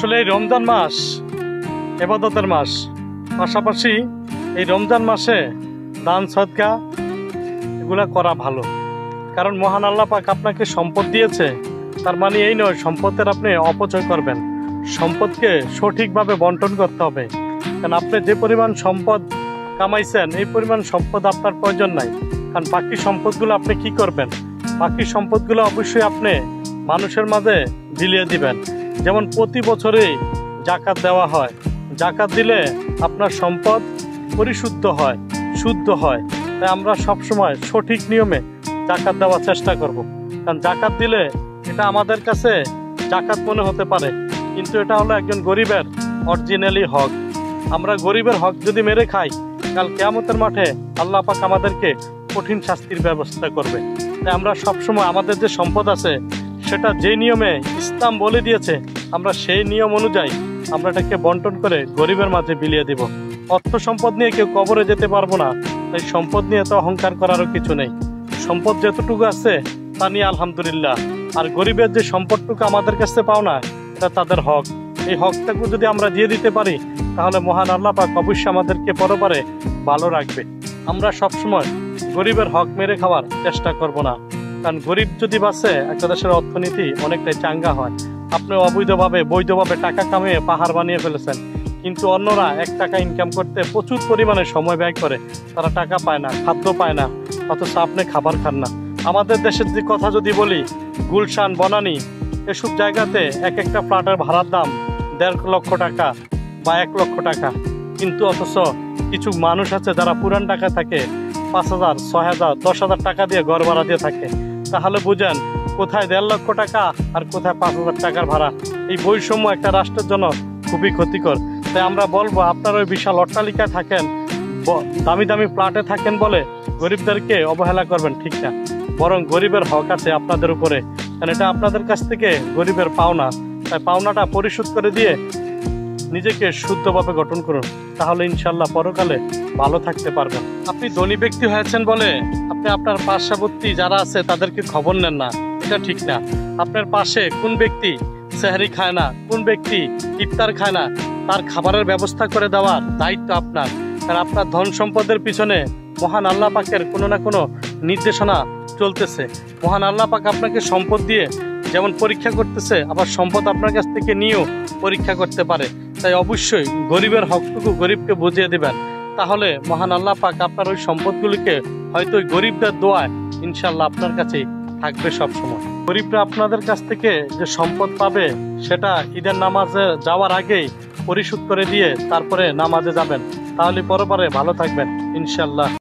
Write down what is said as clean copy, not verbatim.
আসলে এই রমজান মাস ইবাদতের মাস, পাশাপাশি এই রমজান মাসে দান সদকা এগুলা করা ভালো। কারণ মহান আল্লাহ পাক আপনাকে সম্পদ দিয়েছে, তার মানে এই নয় সম্পদের আপনি অপচয় করবেন। সম্পদকে সঠিকভাবে বন্টন করতে হবে। কারণ আপনি যে পরিমাণ সম্পদ কামাইছেন এই পরিমাণ সম্পদ আপনার প্রয়োজন নাই। কারণ বাকি সম্পদগুলো আপনি কি করবেন? বাকি সম্পদগুলো অবশ্যই আপনি মানুষের মাঝে বিলিয়ে দিবেন। যেমন প্রতি বছরেই জাকাত দেওয়া হয়, জাকাত দিলে আপনার সম্পদ পরিশুদ্ধ হয়, শুদ্ধ হয়। তাই আমরা সবসময় সঠিক নিয়মে জাকাত দেওয়ার চেষ্টা করব। কারণ জাকাত দিলে এটা আমাদের কাছে জাকাত মনে হতে পারে, কিন্তু এটা হলো একজন গরিবের অরিজিনালি হক। আমরা গরিবের হক যদি মেরে খাই, কাল কিয়ামতের মাঠে আল্লাহ পাক আমাদেরকে কঠিন শাস্তির ব্যবস্থা করবে। তাই আমরা সবসময় আমাদের যে সম্পদ আছে সেটা যে নিয়মে ইসলাম বলে দিয়েছে আমরা সেই নিয়ম অনুযায়ী আমরা এটাকে বন্টন করে গরিবের মাঝে বিলিয়ে দিব। অর্থ সম্পদ নিয়ে কেউ কবরে যেতে পারবো না, তাই সম্পদ নিয়ে তো অহংকার করারও কিছু নেই। সম্পদ যতটুকু আছে তা নিয়ে আলহামদুলিল্লাহ। আর গরিবের যে সম্পদটুকু আমাদের কাছে পাও না, এটা তাদের হক। এই হকটাকে যদি আমরা দিয়ে দিতে পারি তাহলে মহান আল্লাহ পাক অবশ্যই আমাদেরকে পরপারে ভালো রাখবে। আমরা সবসময় গরিবের হক মেরে খাওয়ার চেষ্টা করব না। কারণ গরিব যদি বাঁচে একটা দেশের অর্থনীতি অনেকটাই চাঙ্গা হয়। আপনি অবৈধভাবে বৈধভাবে টাকা কামিয়ে পাহাড় বানিয়ে ফেলেছেন, কিন্তু অন্যরা 1 টাকা ইনকাম করতে প্রচুর পরিমাণে সময় ব্যয় করে, তারা টাকা পায় না, খাদ্য পায় না, অথচ আপনি খাবার খান না। আমাদের দেশের যে কথা যদি বলি, গুলশান, বনানী এসব জায়গাতে এক একটা ফ্ল্যাটের ভাড়ার দাম 1.5 লক্ষ টাকা বা 1 লক্ষ টাকা, কিন্তু অথচ কিছু মানুষ আছে যারা পুরান টাকা থাকে 5,000, 6,000, 10,000 টাকা দিয়ে ঘর ভাড়া দিয়ে থাকে। তাহলে বুঝেন কোথায় 1.5 লক্ষ টাকা আর কোথায় 5,000 টাকার ভাড়া। এই বৈষম্য একটা রাষ্ট্রের জন্য খুবই ক্ষতিকর। তাই আমরা বলবো আপনারা ওই বিশাল অট্টালিকায় থাকেন, দামি দামি ফ্ল্যাটে থাকেন বলে গরিবদেরকে অবহেলা করবেন ঠিক না। বরং গরিবের হক আছে আপনাদের উপরে, কারণ এটা আপনাদের কাছ থেকে গরিবের পাওনা। তাই পাওনাটা পরিশোধ করে দিয়ে নিজেকে শুদ্ধভাবে গঠন করুন, তাহলে ইনশাল্লাহ পরকালে ভালো থাকতে পারবেন। আপনি ধনী ব্যক্তি হয়েছেন বলে আপনি আপনার পার্শ্ববর্তী যারা আছে তাদেরকে খবর নেন না, এটা ঠিক না। আপনার পাশে কোন ব্যক্তি সেহরি খায় না, কোন ব্যক্তি ইফতার খায় না, তার খাবারের ব্যবস্থা করে দেওয়ার দায়িত্ব আপনার। কারণ আপনার ধন সম্পদের পিছনে মহান আল্লাহ পাকের কোনো না কোনো নির্দেশনা চলতেছে। মহান আল্লাহ পাক আপনাকে সম্পদ দিয়ে যেমন পরীক্ষা করতেছে, আবার সম্পদ আপনার কাছ থেকে নিয়েও পরীক্ষা করতে পারে। তাই অবশ্যই গরিবের হকটুকু গরিবকে বুঝিয়ে দিবেন, তাহলে মহান আল্লাহ পাক আপনার ওই সম্পদগুলিকে হয়তো ওই গরিবদের দোয়ায় ইনশাল্লাহ আপনার কাছেই থাকবে সবসময়। গরিবরা আপনাদের কাছ থেকে যে সম্পদ পাবে সেটা ঈদের নামাজে যাওয়ার আগেই পরিশোধ করে দিয়ে তারপরে নামাজে যাবেন, তাহলে পরপরে ভালো থাকবেন ইনশাল্লাহ।